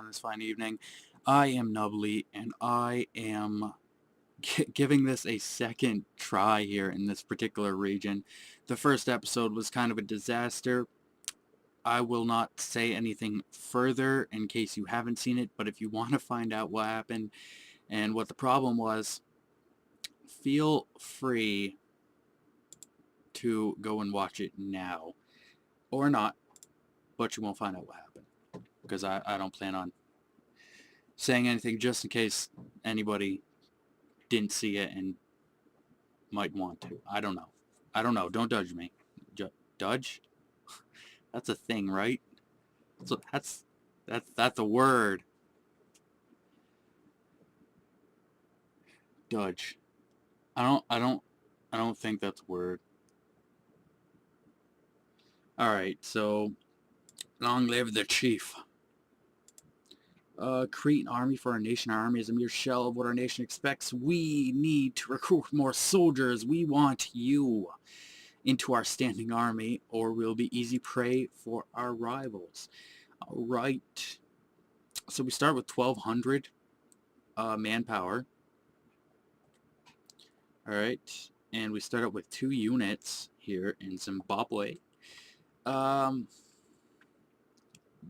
on this fine evening. I am Nubbly, and I am giving this a second try here in this particular region. The first episode was kind of a disaster. I will not say anything further in case you haven't seen it, but if you want to find out what happened and what the problem was, feel free to go and watch it now. Or not, but you won't find out what happened. Because I don't plan on saying anything just in case anybody didn't see it and might want to. I don't know. I don't know. Don't judge me. Judge? That's a thing, right? So that's a word. Judge. I don't think that's a word. Alright, so long live the chief. Create an army for our nation. Our army is a mere shell of what our nation expects. We need to recruit more soldiers. We want you into our standing army, or we'll be easy prey for our rivals. Alright. So we start with 1,200 manpower. Alright. And we start out with 2 units here in Zimbabwe.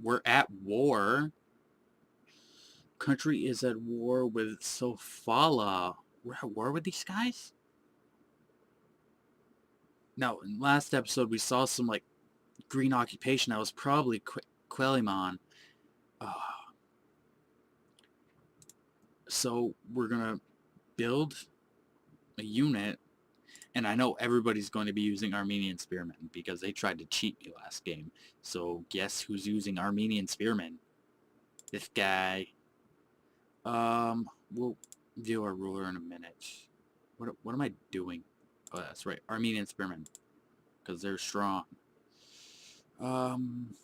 We're at war. Country is at war with Sofala. We're at war with these guys? No, in last episode we saw some, like, green occupation. That was probably Quelimon. So we're gonna build a unit, and I know everybody's going to be using Armenian Spearmen because they tried to cheat me last game. So guess who's using Armenian Spearmen? This guy. We'll view our ruler in a minute. What am I doing? Oh, that's right. Armenian Spearmen. Because they're strong. Armenian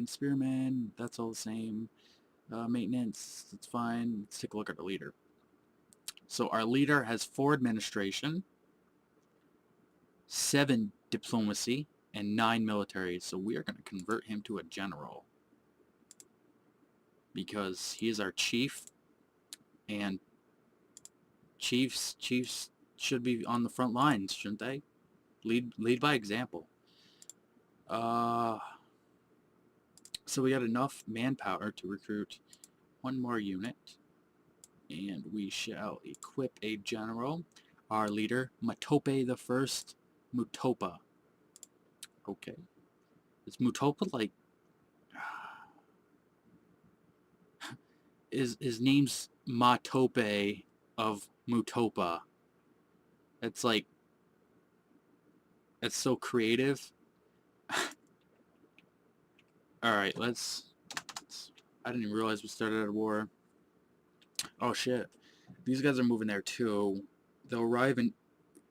Spearmen, that's all the same. Maintenance, that's fine. Let's take a look at our leader. So our leader has 4 administration, 7 diplomacy, and 9 military. So we are going to convert him to a general. Because he is our chief, and chiefs should be on the front lines, shouldn't they? Lead by example. So we got enough manpower to recruit 1 more unit, and we shall equip a general. Our leader, Matope the First, Mutopa. Okay, is Mutopa like? His name's Matope of Mutopa. It's like, it's so creative. Alright, let's... I didn't even realize we started a war. Oh shit. These guys are moving there too. They'll arrive in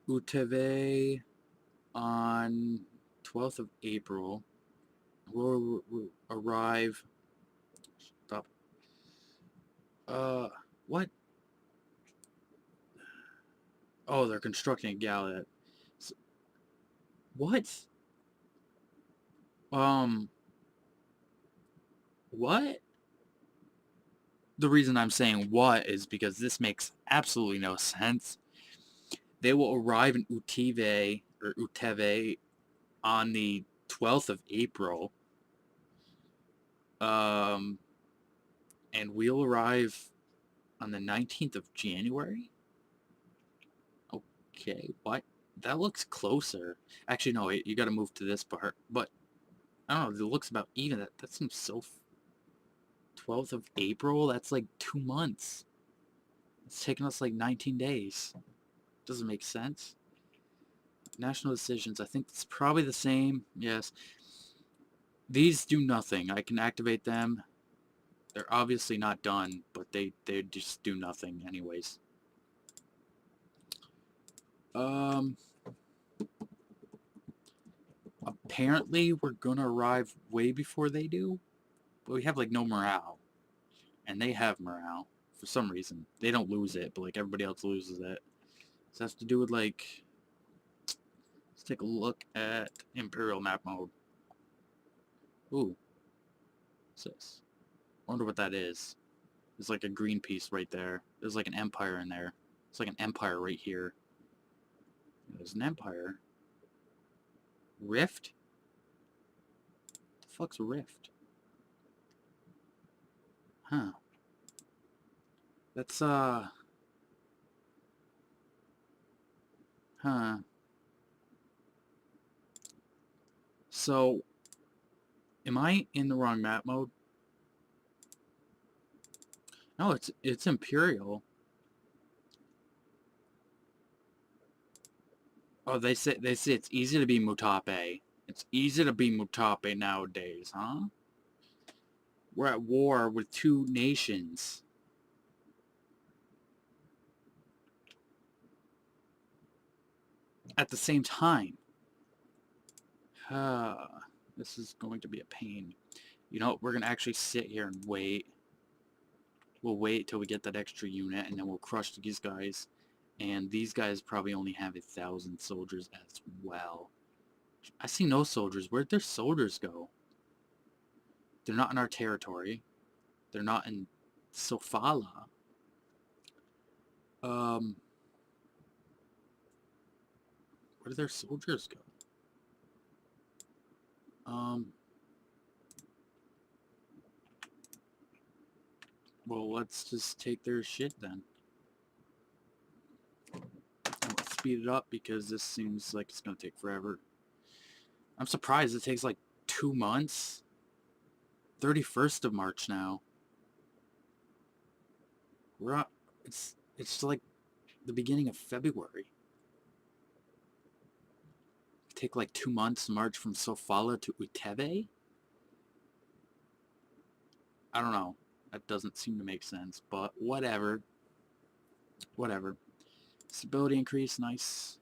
Uteve on 12th of April. We'll arrive... Stop. What? Oh, they're constructing a galleot. So, what? What? The reason I'm saying what is because this makes absolutely no sense. They will arrive in Uteve on the 12th of April. And we'll arrive on the 19th of January? Okay, what? That looks closer. Actually, no, wait, you gotta move to this part. But, I don't know, it looks about even. That seems so... 12th of April? That's like 2 months. It's taking us like 19 days. Doesn't make sense. National decisions, I think it's probably the same. Yes. These do nothing. I can activate them. They're obviously not done, but they just do nothing anyways. Apparently we're gonna arrive way before they do, but we have like no morale, and they have morale for some reason. They don't lose it, but like everybody else loses it. Does that have to do with like... Let's take a look at Imperial map mode. Ooh. What's this? I wonder what that is. There's like a green piece right there. There's like an empire in there. It's like an empire right here. There's an empire. Rift? What the fuck's a rift? Huh. That's, huh. So, am I in the wrong map mode? No, it's Imperial. Oh, they say it's easy to be Mutape. It's easy to be Mutape nowadays, huh? We're at war with two nations. At the same time. This is going to be a pain. You know, we're going to actually sit here and wait. We'll wait till we get that extra unit, and then we'll crush these guys. And these guys probably only have 1,000 soldiers as well. I see no soldiers. Where'd their soldiers go? They're not in our territory. They're not in Sofala. Where did their soldiers go? Well, let's just take their shit then. Let's speed it up because this seems like it's gonna take forever. I'm surprised it takes like 2 months. 31st of March now. We're up. It's like the beginning of February. Take like 2 months to march from Sofala to Uteve? I don't know. That doesn't seem to make sense, but whatever. Whatever. Stability increase, nice.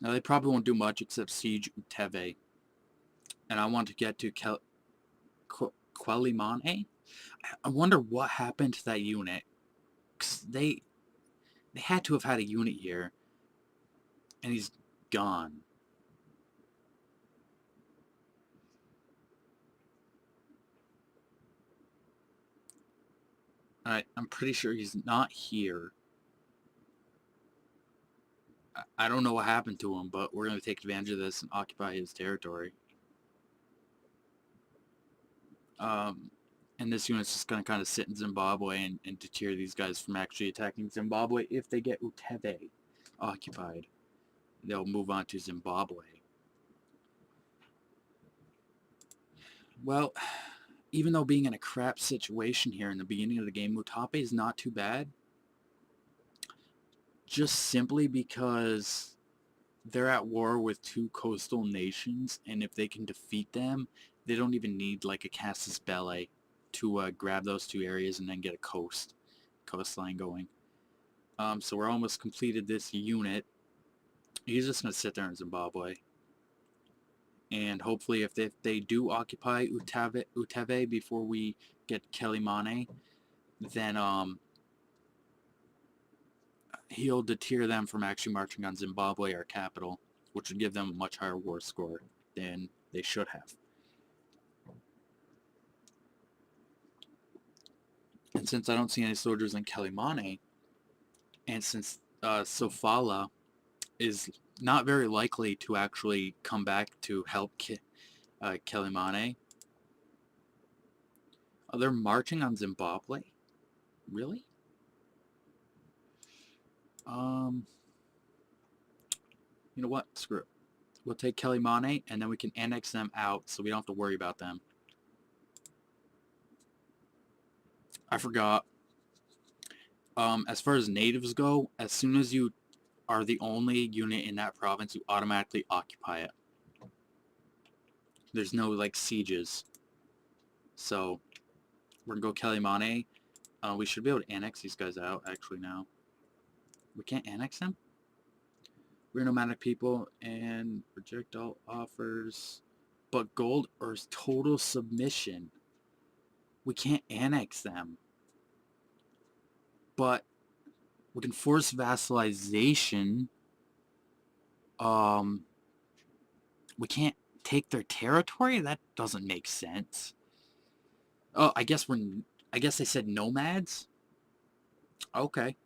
Now they probably won't do much except siege Uteve. And I want to get to Quelimane. I wonder what happened to that unit. 'Cause they had to have had a unit here. And he's gone. I'm pretty sure he's not here. I don't know what happened to him, but we're going to take advantage of this and occupy his territory. And this unit's just going to kind of sit in Zimbabwe and deter these guys from actually attacking Zimbabwe. If they get Uteve occupied, they'll move on to Zimbabwe. Well, even though being in a crap situation here in the beginning of the game, Mutape is not too bad. Just simply because they're at war with two coastal nations, and if they can defeat them, they don't even need like a casus belli to grab those two areas and then get a coastline going. So we're almost completed this unit. He's just going to sit there in Zimbabwe. And hopefully if they do occupy Uteve before we get Quelimane, then he'll deter them from actually marching on Zimbabwe, our capital, which would give them a much higher war score than they should have. And since I don't see any soldiers in Quelimane, and since Sofala is not very likely to actually come back to help Quelimane, they're marching on Zimbabwe? Really? You know what? Screw it. We'll take Quelimane, and then we can annex them out, so we don't have to worry about them. I forgot. As far as natives go, as soon as you are the only unit in that province, you automatically occupy it. There's no, like, sieges. So, we're gonna go Quelimane. We should be able to annex these guys out, actually, now. We can't annex them? We're nomadic people, and reject all offers. But gold or total submission. We can't annex them. But We can force vassalization. We can't take their territory? That doesn't make sense. Oh, I guess they said nomads? Okay.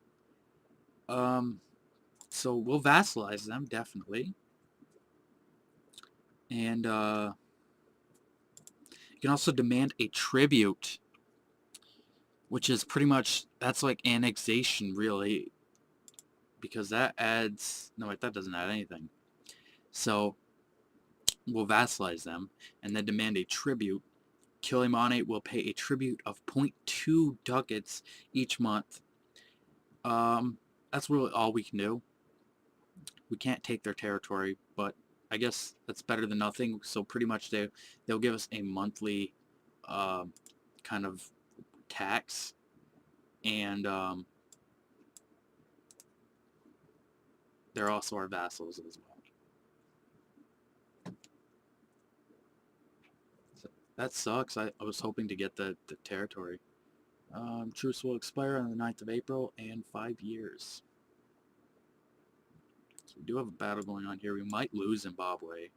So we'll vassalize them, definitely. And, you can also demand a tribute, which is pretty much, that's like annexation, really. Because that adds, no wait, that doesn't add anything. So, we'll vassalize them, and then demand a tribute. Kilimane will pay a tribute of 0.2 ducats each month. That's really all we can do. We can't take their territory, but I guess that's better than nothing. So pretty much they'll give us a monthly kind of tax, and they're also our vassals as well. So that sucks. I was hoping to get the territory. Truce will expire on the 9th of April and 5 years. So we do have a battle going on here. We might lose Zimbabwe.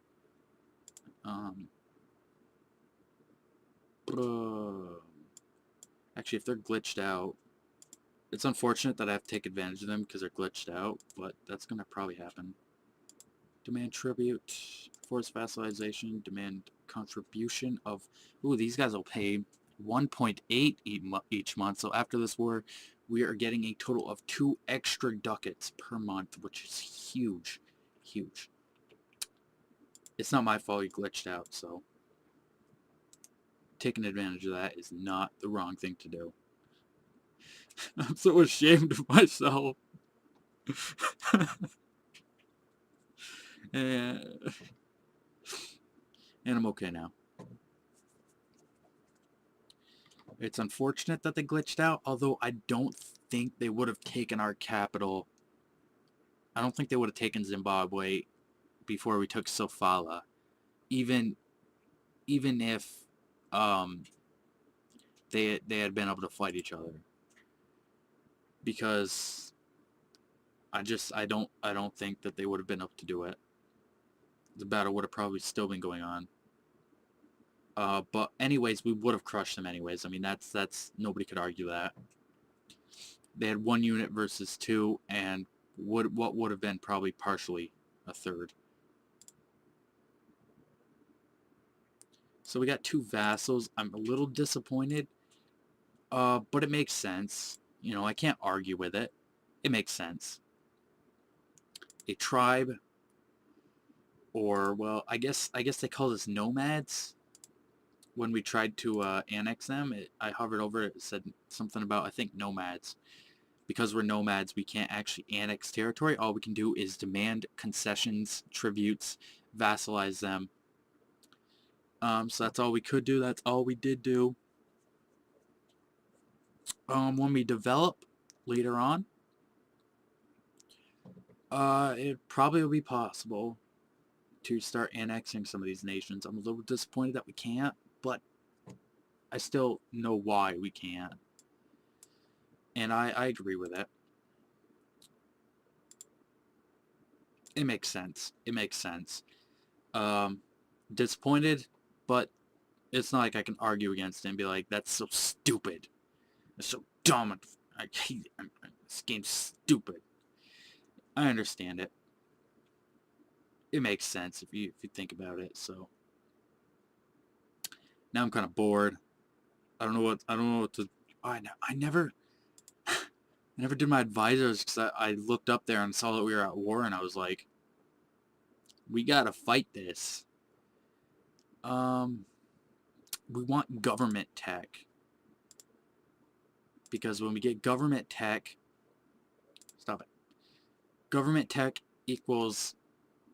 Actually, if they're glitched out, it's unfortunate that I have to take advantage of them because they're glitched out, but that's going to probably happen. Demand tribute, force vassalization, demand contribution of... Ooh, these guys will pay 1.8 each month, so after this war, we are getting a total of 2 extra ducats per month, which is huge. Huge. It's not my fault he glitched out, so... taking advantage of that is not the wrong thing to do. I'm so ashamed of myself. and I'm okay now. It's unfortunate that they glitched out, although I don't think they would have taken our capital. I don't think they would have taken Zimbabwe before we took Sofala, even if they had been able to fight each other, because I don't think that they would have been able to do it. The battle would have probably still been going on. But anyways, we would have crushed them anyways. I mean, that's nobody could argue that. They had 1 unit versus 2, and what would have been probably partially a third. So we got 2 vassals. I'm a little disappointed, but it makes sense. You know, I can't argue with it. It makes sense. A tribe, or well, I guess they call this nomads. When we tried to annex them, I hovered over it. It said something about, I think, nomads. Because we're nomads, we can't actually annex territory. All we can do is demand concessions, tributes, vassalize them. So that's all we could do. That's all we did do. When we develop later on, it probably will be possible to start annexing some of these nations. I'm a little disappointed that we can't, but I still know why we can't. And I agree with it. It makes sense. It makes sense. Disappointed, but it's not like I can argue against it and be like, that's so stupid. It's so dumb. I hate it. This game's stupid. I understand it. It makes sense if you think about it. So now I'm kind of bored. I don't know what to. I never did my advisors because I looked up there and saw that we were at war, and I was like, we gotta fight this. We want government tech, because when we get government tech, stop it. Government tech equals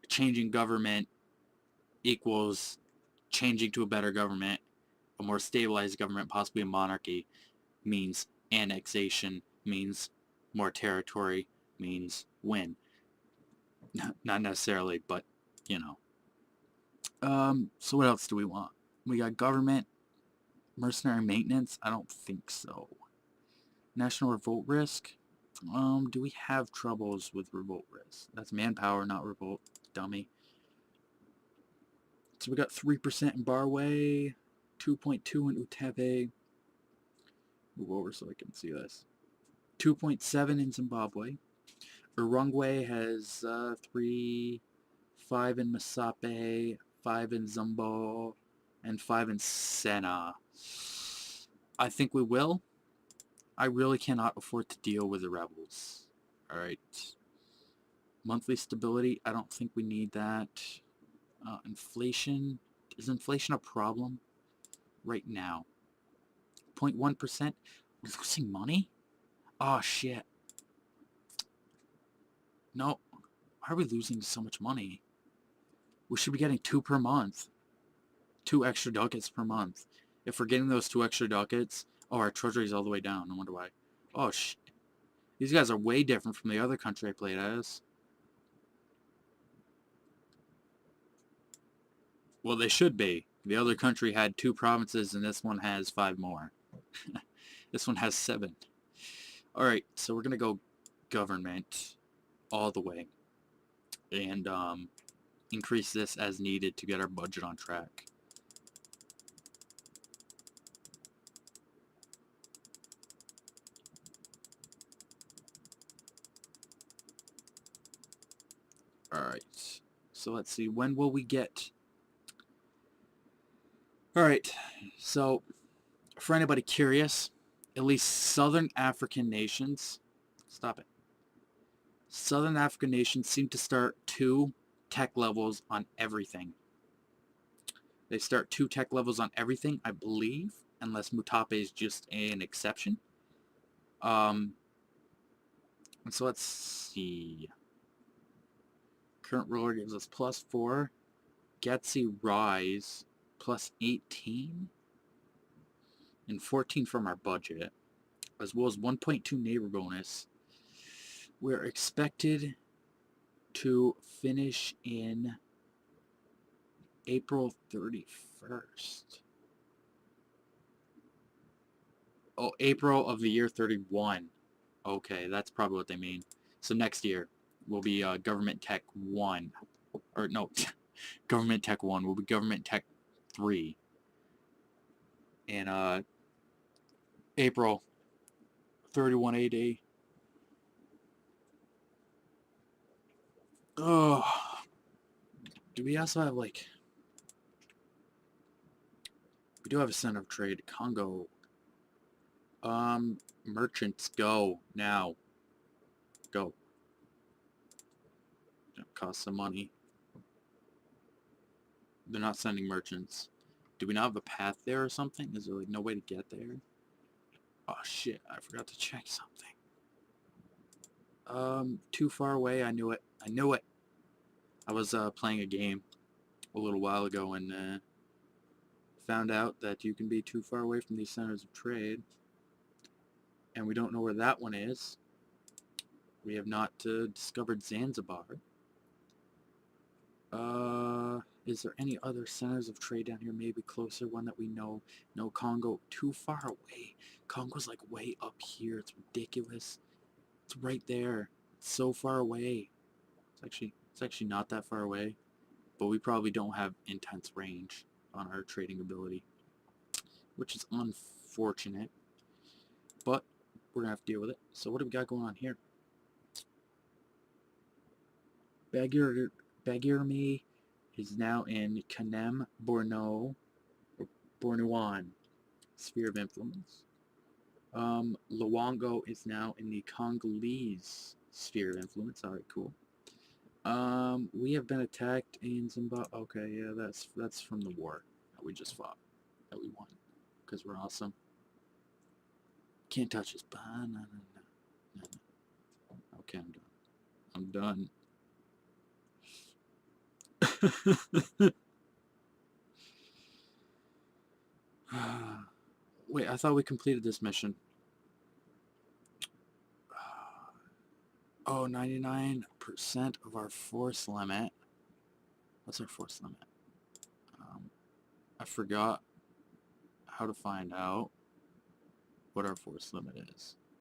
changing government equals changing to a better government, a more stabilized government, possibly a monarchy, means annexation, means more territory, means win. Not necessarily, but, you know. So what else do we want? We got government, mercenary maintenance? I don't think so. National revolt risk? Do we have troubles with revolt risk? That's manpower, not revolt, dummy. So we got 3% in Barway, 2.2 in Utebe. Move over so I can see this. 2.7 in Zimbabwe. Urungwe has 3, 5 in Masape, 5 in Zumbo, and 5 in Sena. I think we will. I really cannot afford to deal with the rebels. Alright. Monthly stability, I don't think we need that. Inflation, is inflation a problem right now? 0.1%? We're losing money? Oh shit. No. Why are we losing so much money? We should be getting 2 per month. 2 extra ducats per month. If we're getting those 2 extra ducats... Oh, our treasury's all the way down. I wonder why. Oh, shit. These guys are way different from the other country I played as. Well, they should be. The other country had 2 provinces, and this one has 5 more. This one has 7. Alright, so we're going to go government all the way. And increase this as needed to get our budget on track. Alright, so let's see, when will we get... Alright, so for anybody curious, at least Southern African nations... Stop it. Southern African nations seem to start 2 tech levels on everything. They start 2 tech levels on everything, I believe, unless Mutape is just an exception. So let's see... Current ruler gives us +4. Getsi Rise +18. And 14 from our budget. As well as 1.2 neighbor bonus. We're expected to finish in April 31st. Oh, April of the year 31. Okay, that's probably what they mean. So next year will be Government Tech 1. Or no, Government Tech 1 will be Government Tech 3. And April 31 AD. Oh, do we also have like... We do have a center of trade. Congo. Merchants, go now. Go. That costs some money. They're not sending merchants. Do we not have a path there or something? Is there like no way to get there? Oh shit, I forgot to check something. Too far away. I knew it. I knew it. I was playing a game a little while ago and found out that you can be too far away from these centers of trade. And we don't know where that one is. We have not discovered Zanzibar. Is there any other centers of trade down here? Maybe closer, one that we know. No, Congo, too far away. Congo's like way up here. It's ridiculous. It's right there. It's so far away. It's actually not that far away. But we probably don't have intense range on our trading ability, which is unfortunate. But we're gonna have to deal with it. So what do we got going on here? Bagirmi is now in Kanem, Borno, or Bornuan, sphere of influence. Luongo is now in the Congolese sphere of influence. Alright, cool. We have been attacked in Zimbabwe. Okay, yeah, that's from the war that we just fought, that we won, because we're awesome. Can't touch us. No. Okay, I'm done. Wait, I thought we completed this mission. Oh, 99% of our force limit. What's our force limit? I forgot how to find out what our force limit is.